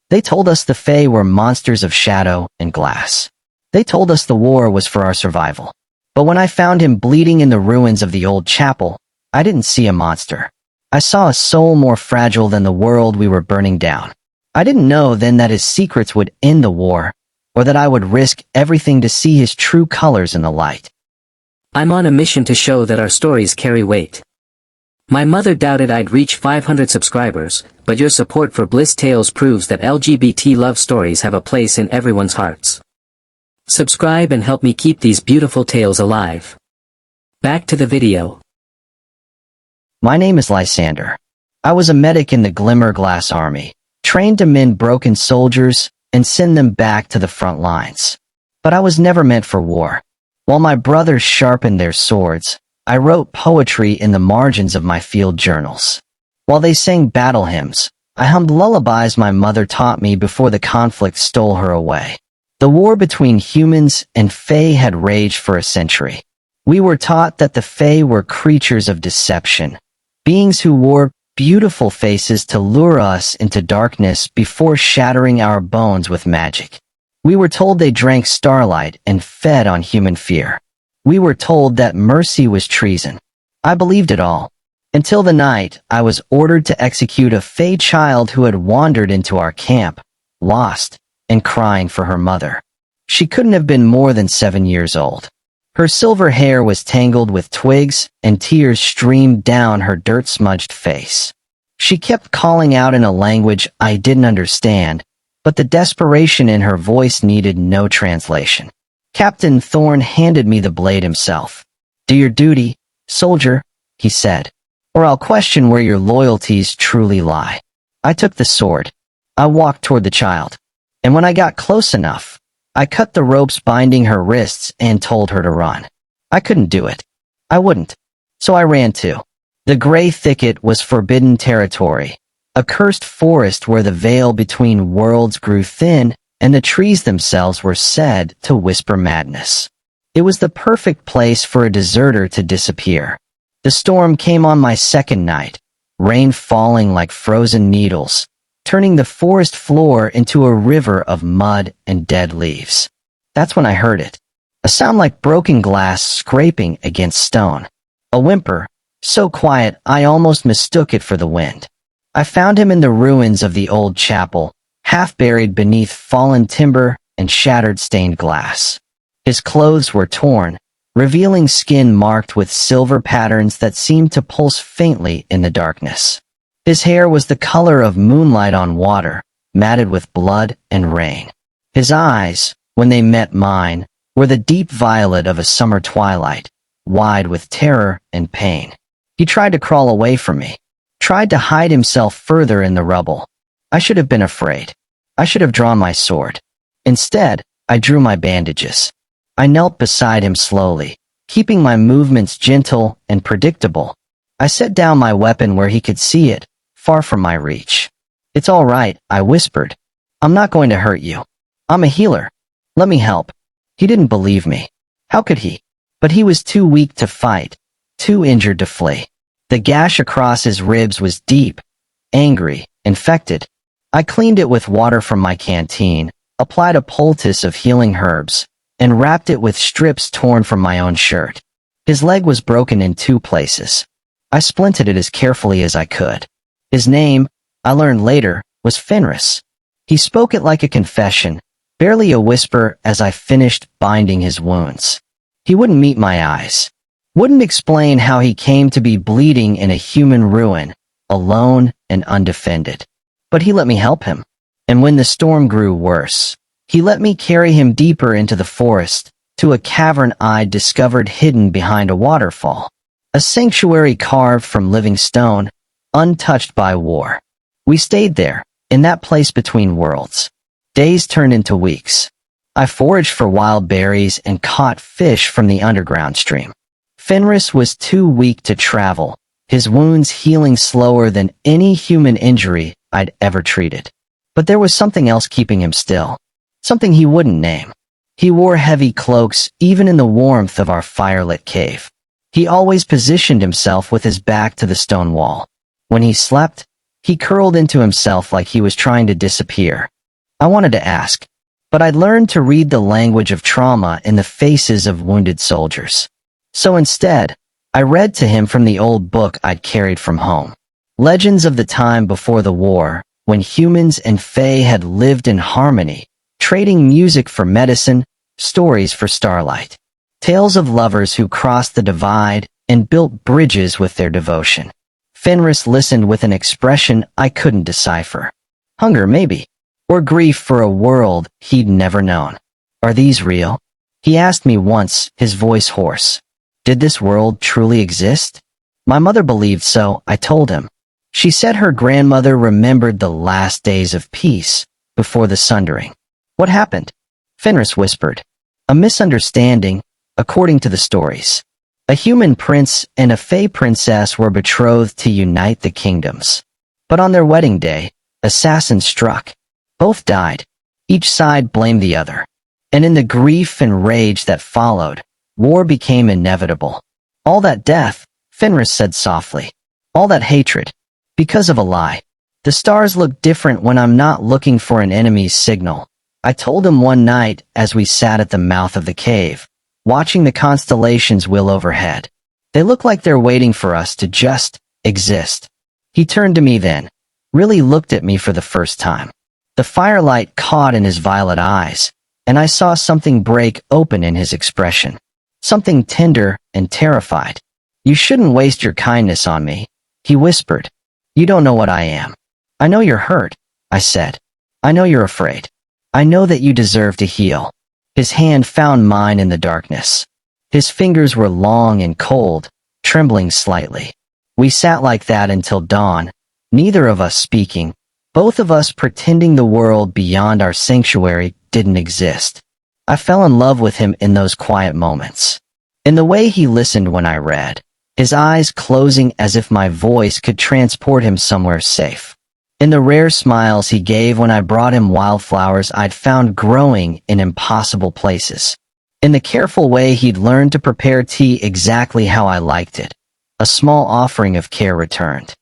They told us the Fae were monsters of shadow and glass. They told us the war was for our survival. But when I found him bleeding in the ruins of the old chapel, I didn't see a monster. I saw a soul more fragile than the world we were burning down. I didn't know then that his secrets would end the war, or that I would risk everything to see his true colors in the light. I'm on a mission to show that our stories carry weight. My mother doubted I'd reach 500 subscribers, but your support for Bliss Tales proves that LGBT love stories have a place in everyone's hearts. Subscribe and help me keep these beautiful tales alive. Back to the video. My name is Lysander. I was a medic in the Glimmerglass army, trained to mend broken soldiers and send them back to the front lines. But I was never meant for war. While my brothers sharpened their swords, I wrote poetry in the margins of my field journals. While they sang battle hymns, I hummed lullabies my mother taught me before the conflict stole her away. The war between humans and Fae had raged for a century. We were taught that the Fae were creatures of deception, beings who wore beautiful faces to lure us into darkness before shattering our bones with magic. We were told they drank starlight and fed on human fear. We were told that mercy was treason. I believed it all, until the night I was ordered to execute a Fae child who had wandered into our camp, lost, and crying for her mother. She couldn't have been more than 7 years old. Her silver hair was tangled with twigs, and tears streamed down her dirt-smudged face. She kept calling out in a language I didn't understand, but the desperation in her voice needed no translation. Captain Thorne handed me the blade himself. "Do your duty, soldier," he said, "or I'll question where your loyalties truly lie." I took the sword. I walked toward the child. And when I got close enough, I cut the ropes binding her wrists and told her to run. I couldn't do it. I wouldn't. So I ran too. The gray thicket was forbidden territory, a cursed forest where the veil between worlds grew thin and the trees themselves were said to whisper madness. It was the perfect place for a deserter to disappear. The storm came on my second night, rain falling like frozen needles, turning the forest floor into a river of mud and dead leaves. That's when I heard it. A sound like broken glass scraping against stone. A whimper, so quiet I almost mistook it for the wind. I found him in the ruins of the old chapel, half buried beneath fallen timber and shattered stained glass. His clothes were torn, revealing skin marked with silver patterns that seemed to pulse faintly in the darkness. His hair was the color of moonlight on water, matted with blood and rain. His eyes, when they met mine, were the deep violet of a summer twilight, wide with terror and pain. He tried to crawl away from me, tried to hide himself further in the rubble. I should have been afraid. I should have drawn my sword. Instead, I drew my bandages. I knelt beside him slowly, keeping my movements gentle and predictable. I set down my weapon where he could see it, far from my reach. "It's all right," I whispered. "I'm not going to hurt you. I'm a healer. Let me help." He didn't believe me. How could he? But he was too weak to fight, too injured to flee. The gash across his ribs was deep, angry, infected. I cleaned it with water from my canteen, applied a poultice of healing herbs, and wrapped it with strips torn from my own shirt. His leg was broken in 2 places. I splinted it as carefully as I could. His name, I learned later, was Finrris. He spoke it like a confession, barely a whisper as I finished binding his wounds. He wouldn't meet my eyes, wouldn't explain how he came to be bleeding in a human ruin, alone and undefended. But he let me help him. And when the storm grew worse, he let me carry him deeper into the forest, to a cavern I'd discovered hidden behind a waterfall. A sanctuary carved from living stone, untouched by war. We stayed there, in that place between worlds. Days turned into weeks. I foraged for wild berries and caught fish from the underground stream. Fenris was too weak to travel, his wounds healing slower than any human injury I'd ever treated. But there was something else keeping him still, something he wouldn't name. He wore heavy cloaks even in the warmth of our firelit cave. He always positioned himself with his back to the stone wall. When he slept, he curled into himself like he was trying to disappear, I wanted to ask, but I'd learned to read the language of trauma in the faces of wounded soldiers. So instead, I read to him from the old book I'd carried from home. Legends of the time before the war, when humans and fae had lived in harmony, trading music for medicine, stories for starlight. Tales of lovers who crossed the divide and built bridges with their devotion. Fenris listened with an expression I couldn't decipher. Hunger, maybe. Or grief for a world he'd never known. Are these real? He asked me once, his voice hoarse. Did this world truly exist? My mother believed so, I told him. She said her grandmother remembered the last days of peace before the sundering. What happened? Fenris whispered. A misunderstanding, according to the stories. A human prince and a fae princess were betrothed to unite the kingdoms. But on their wedding day, assassins struck. Both died. Each side blamed the other. And in the grief and rage that followed, war became inevitable. All that death, Fenris said softly. All that hatred. Because of a lie. The stars look different when I'm not looking for an enemy's signal. I told him one night as we sat at the mouth of the cave, watching the constellations wheel overhead. They look like they're waiting for us to just exist. He turned to me then, really looked at me for the first time. The firelight caught in his violet eyes, and I saw something break open in his expression. Something tender and terrified. You shouldn't waste your kindness on me, he whispered. You don't know what I am. I know you're hurt, I said. I know you're afraid. I know that you deserve to heal. His hand found mine in the darkness. His fingers were long and cold, trembling slightly. We sat like that until dawn, neither of us speaking, both of us pretending the world beyond our sanctuary didn't exist. I fell in love with him in those quiet moments. In the way he listened when I read, his eyes closing as if my voice could transport him somewhere safe. In the rare smiles he gave when I brought him wildflowers I'd found growing in impossible places. In the careful way he'd learned to prepare tea exactly how I liked it. A small offering of care returned.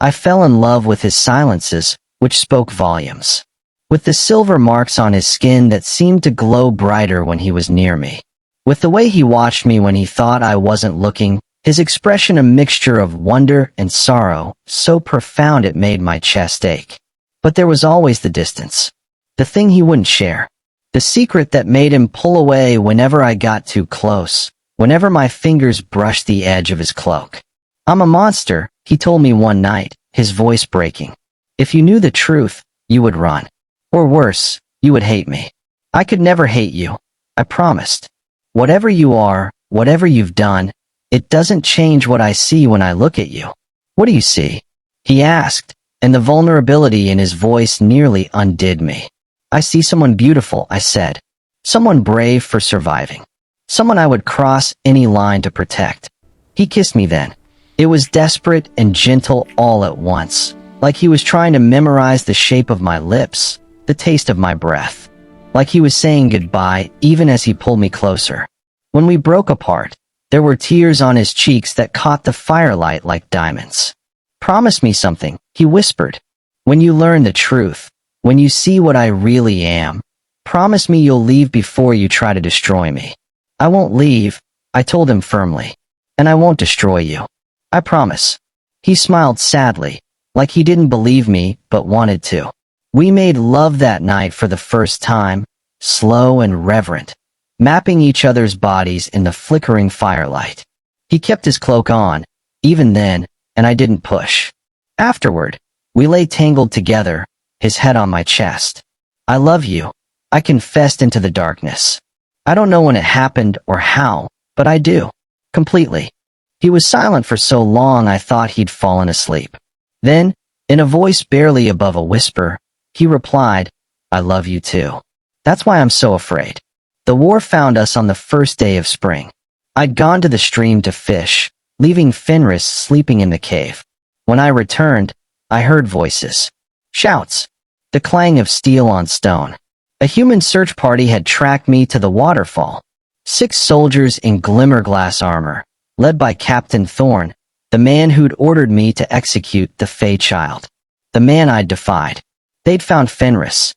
I fell in love with his silences, which spoke volumes. With the silver marks on his skin that seemed to glow brighter when he was near me. With the way he watched me when he thought I wasn't looking, his expression a mixture of wonder and sorrow, so profound it made my chest ache. But there was always the distance. The thing he wouldn't share. The secret that made him pull away whenever I got too close, whenever my fingers brushed the edge of his cloak. I'm a monster, he told me one night, his voice breaking. If you knew the truth, you would run. Or worse, you would hate me. I could never hate you. I promised. Whatever you are, whatever you've done, it doesn't change what I see when I look at you. What do you see? He asked, and the vulnerability in his voice nearly undid me. I see someone beautiful, I said. Someone brave for surviving. Someone I would cross any line to protect. He kissed me then. It was desperate and gentle all at once, like he was trying to memorize the shape of my lips, the taste of my breath. Like he was saying goodbye even as he pulled me closer. When we broke apart, there were tears on his cheeks that caught the firelight like diamonds. Promise me something, he whispered. When you learn the truth, when you see what I really am, promise me you'll leave before you try to destroy me. I won't leave, I told him firmly. And I won't destroy you. I promise. He smiled sadly, like he didn't believe me but wanted to. We made love that night for the first time, slow and reverent, mapping each other's bodies in the flickering firelight. He kept his cloak on, even then, and I didn't push. Afterward, we lay tangled together, his head on my chest. I love you, I confessed into the darkness. I don't know when it happened or how, but I do. Completely. He was silent for so long I thought he'd fallen asleep. Then, in a voice barely above a whisper, he replied, I love you too. That's why I'm so afraid. The war found us on the first day of spring. I'd gone to the stream to fish, leaving Finrris sleeping in the cave. When I returned, I heard voices. Shouts. The clang of steel on stone. A human search party had tracked me to the waterfall. 6 soldiers in Glimmerglass armor, led by Captain Thorn, the man who'd ordered me to execute the Fae child. The man I'd defied. They'd found Fenris.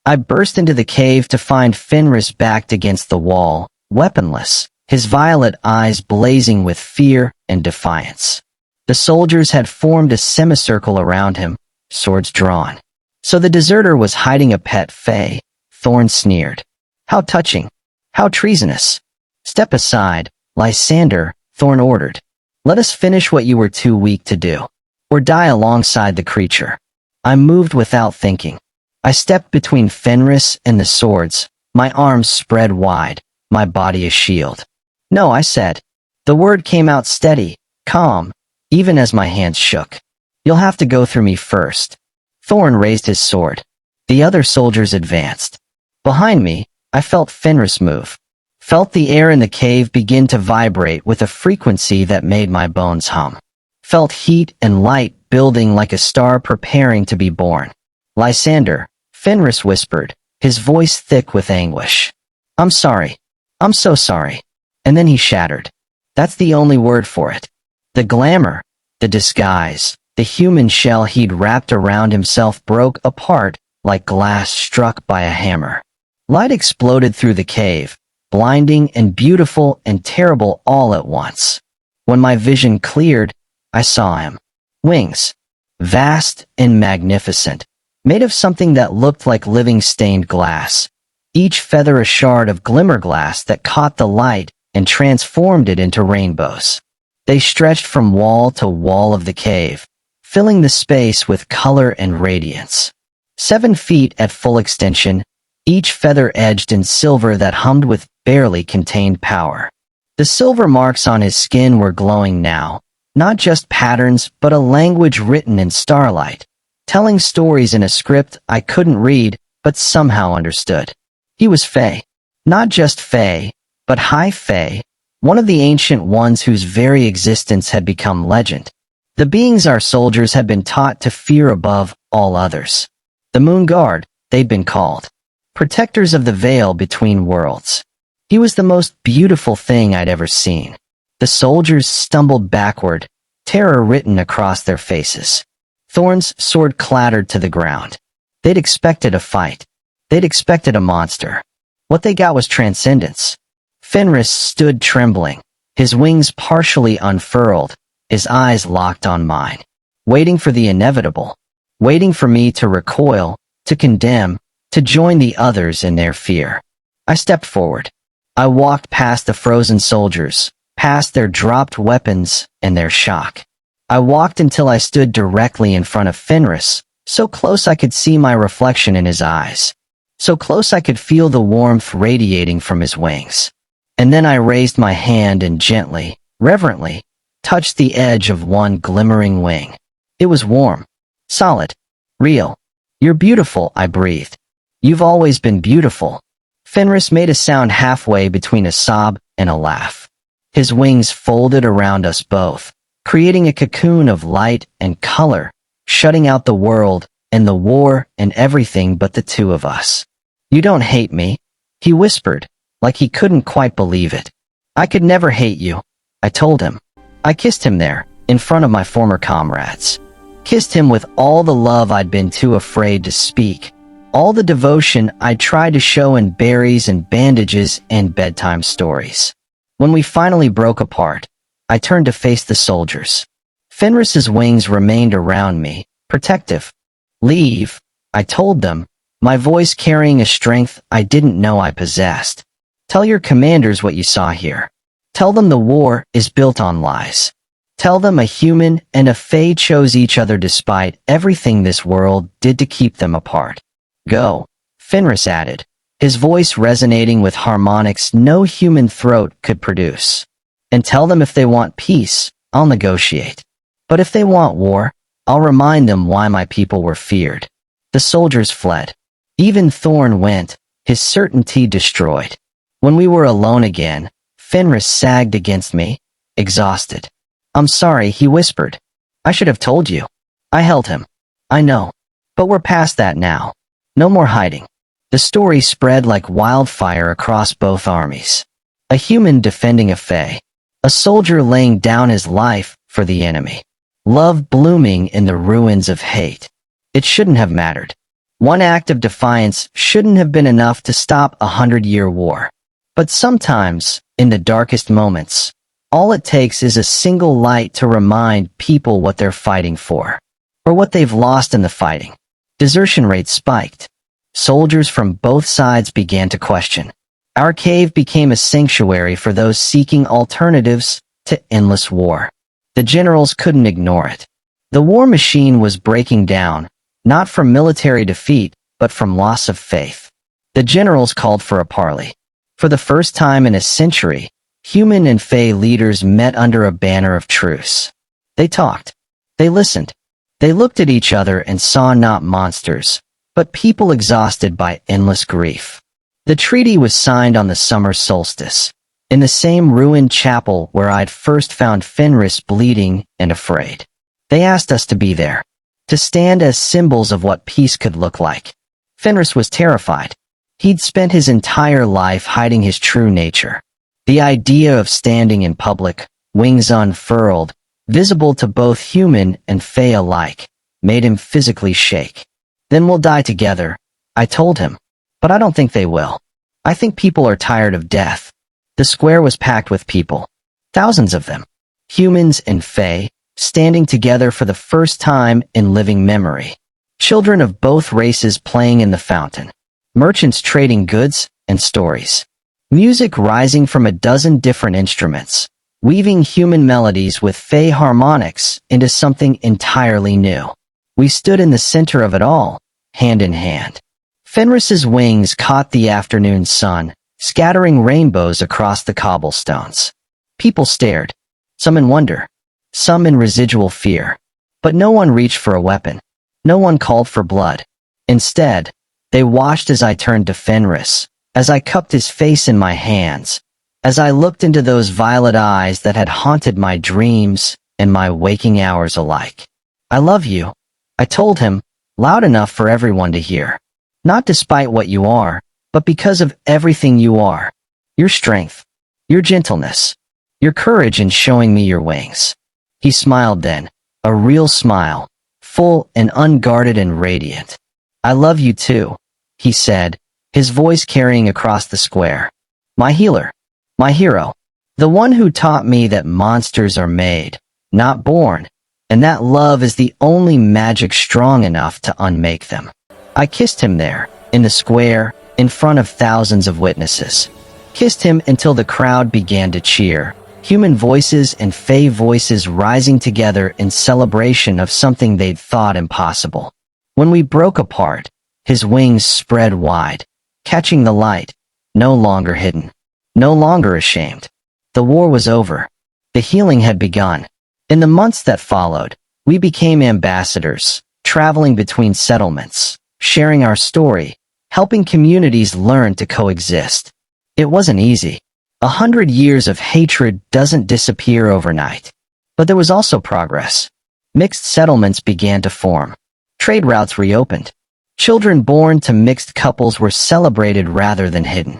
I burst into the cave to find Fenris backed against the wall, weaponless, his violet eyes blazing with fear and defiance. The soldiers had formed a semicircle around him, swords drawn. So the deserter was hiding a pet fae. Thorn sneered. How touching. How treasonous. Step aside, Lysander, Thorn ordered. Let us finish what you were too weak to do. Or die alongside the creature. I moved without thinking. I stepped between Fenris and the swords, my arms spread wide, my body a shield. No, I said. The word came out steady, calm, even as my hands shook. You'll have to go through me first. Thorn raised his sword. The other soldiers advanced. Behind me, I felt Fenris move. Felt the air in the cave begin to vibrate with a frequency that made my bones hum. Felt heat and light building like a star preparing to be born. Lysander, Fenris whispered, his voice thick with anguish. I'm sorry. I'm so sorry. And then he shattered. That's the only word for it. The glamour, the disguise, the human shell he'd wrapped around himself broke apart like glass struck by a hammer. Light exploded through the cave, blinding and beautiful and terrible all at once. When my vision cleared, I saw him. Wings. Vast and magnificent. Made of something that looked like living stained glass. Each feather a shard of Glimmerglass that caught the light and transformed it into rainbows. They stretched from wall to wall of the cave, filling the space with color and radiance. 7 feet at full extension, each feather edged in silver that hummed with barely contained power. The silver marks on his skin were glowing now, not just patterns but a language written in starlight, telling stories in a script I couldn't read but somehow understood. He was Fae. Not just Fae, but High Fae, one of the ancient ones whose very existence had become legend. The beings our soldiers had been taught to fear above all others. The Moon Guard, they'd been called. Protectors of the veil between worlds. He was the most beautiful thing I'd ever seen. The soldiers stumbled backward, terror written across their faces. Thorn's sword clattered to the ground. They'd expected a fight. They'd expected a monster. What they got was transcendence. Fenris stood trembling, his wings partially unfurled, his eyes locked on mine, waiting for the inevitable, waiting for me to recoil, to condemn, to join the others in their fear. I stepped forward. I walked past the frozen soldiers, past their dropped weapons and their shock. I walked until I stood directly in front of Finrris, so close I could see my reflection in his eyes, so close I could feel the warmth radiating from his wings. And then I raised my hand and gently, reverently, touched the edge of one glimmering wing. It was warm, solid, real. You're beautiful, I breathed. You've always been beautiful. Fenris made a sound halfway between a sob and a laugh. His wings folded around us both, creating a cocoon of light and color, shutting out the world and the war and everything but the two of us. You don't hate me, he whispered, like he couldn't quite believe it. I could never hate you, I told him. I kissed him there, in front of my former comrades. Kissed him with all the love I'd been too afraid to speak, all the devotion I'd tried to show in berries and bandages and bedtime stories. When we finally broke apart, I turned to face the soldiers. Fenris's wings remained around me, protective. Leave, I told them, my voice carrying a strength I didn't know I possessed. Tell your commanders what you saw here. Tell them the war is built on lies. Tell them a human and a fae chose each other despite everything this world did to keep them apart. Go, Finrris added, his voice resonating with harmonics no human throat could produce. And tell them if they want peace, I'll negotiate. But if they want war, I'll remind them why my people were feared. The soldiers fled. Even Thorn went, his certainty destroyed. When we were alone again, Fenris sagged against me, exhausted. I'm sorry, he whispered. I should have told you. I held him. I know. But we're past that now. No more hiding. The story spread like wildfire across both armies. A human defending a fae. A soldier laying down his life for the enemy. Love blooming in the ruins of hate. It shouldn't have mattered. One act of defiance shouldn't have been enough to stop a 100-year war. But sometimes, in the darkest moments, all it takes is a single light to remind people what they're fighting for, or what they've lost in the fighting. Desertion rates spiked. Soldiers from both sides began to question. Our cave became a sanctuary for those seeking alternatives to endless war. The generals couldn't ignore it. The war machine was breaking down, not from military defeat, but from loss of faith. The generals called for a parley. For the first time in a century, human and Fey leaders met under a banner of truce. They talked. They listened. They looked at each other and saw not monsters, but people exhausted by endless grief. The treaty was signed on the summer solstice, in the same ruined chapel where I'd first found Fenris bleeding and afraid. They asked us to be there, to stand as symbols of what peace could look like. Fenris was terrified. He'd spent his entire life hiding his true nature. The idea of standing in public, wings unfurled, visible to both human and Fey alike, made him physically shake. Then we'll die together, I told him. But I don't think they will. I think people are tired of death. The square was packed with people. Thousands of them. Humans and Fey, standing together for the first time in living memory. Children of both races playing in the fountain. Merchants trading goods and stories. Music rising from a dozen different instruments, weaving human melodies with Fey harmonics into something entirely new. We stood in the center of it all, hand in hand. Fenris's wings caught the afternoon sun, scattering rainbows across the cobblestones. People stared, some in wonder, some in residual fear. But no one reached for a weapon. No one called for blood. Instead, they watched as I turned to Fenris, as I cupped his face in my hands, as I looked into those violet eyes that had haunted my dreams and my waking hours alike. I love you, I told him, loud enough for everyone to hear. Not despite what you are, but because of everything you are. Your strength, your gentleness, your courage in showing me your wings. He smiled then, a real smile, full and unguarded and radiant. I love you too, he said, his voice carrying across the square. My healer, my hero, the one who taught me that monsters are made, not born, and that love is the only magic strong enough to unmake them. I kissed him there, in the square, in front of thousands of witnesses. Kissed him until the crowd began to cheer, human voices and Fey voices rising together in celebration of something they'd thought impossible. When we broke apart, his wings spread wide, catching the light, no longer hidden, no longer ashamed. The war was over. The healing had begun. In the months that followed, we became ambassadors, traveling between settlements, sharing our story, helping communities learn to coexist. It wasn't easy. 100 years of hatred doesn't disappear overnight. But there was also progress. Mixed settlements began to form. Trade routes reopened. Children born to mixed couples were celebrated rather than hidden.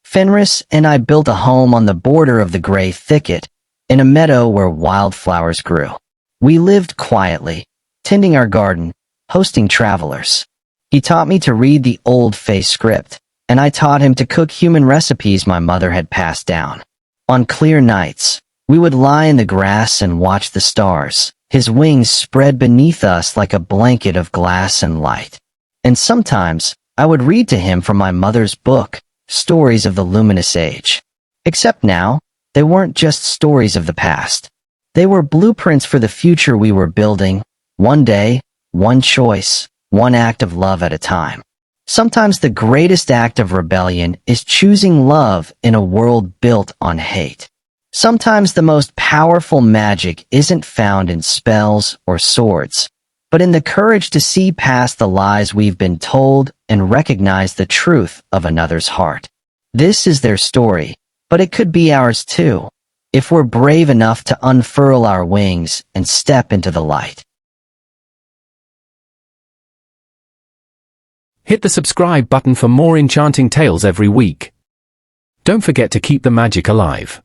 Fenris and I built a home on the border of the gray thicket, in a meadow where wildflowers grew. We lived quietly, tending our garden, hosting travelers. He taught me to read the old Fey script, and I taught him to cook human recipes my mother had passed down. On clear nights, we would lie in the grass and watch the stars, his wings spread beneath us like a blanket of glass and light. And sometimes, I would read to him from my mother's book, Stories of the Luminous Age. Except now, they weren't just stories of the past. They were blueprints for the future we were building, one day, one choice, one act of love at a time. Sometimes the greatest act of rebellion is choosing love in a world built on hate. Sometimes the most powerful magic isn't found in spells or swords, but in the courage to see past the lies we've been told and recognize the truth of another's heart. This is their story, but it could be ours too, if we're brave enough to unfurl our wings and step into the light. Hit the subscribe button for more enchanting tales every week. Don't forget to keep the magic alive.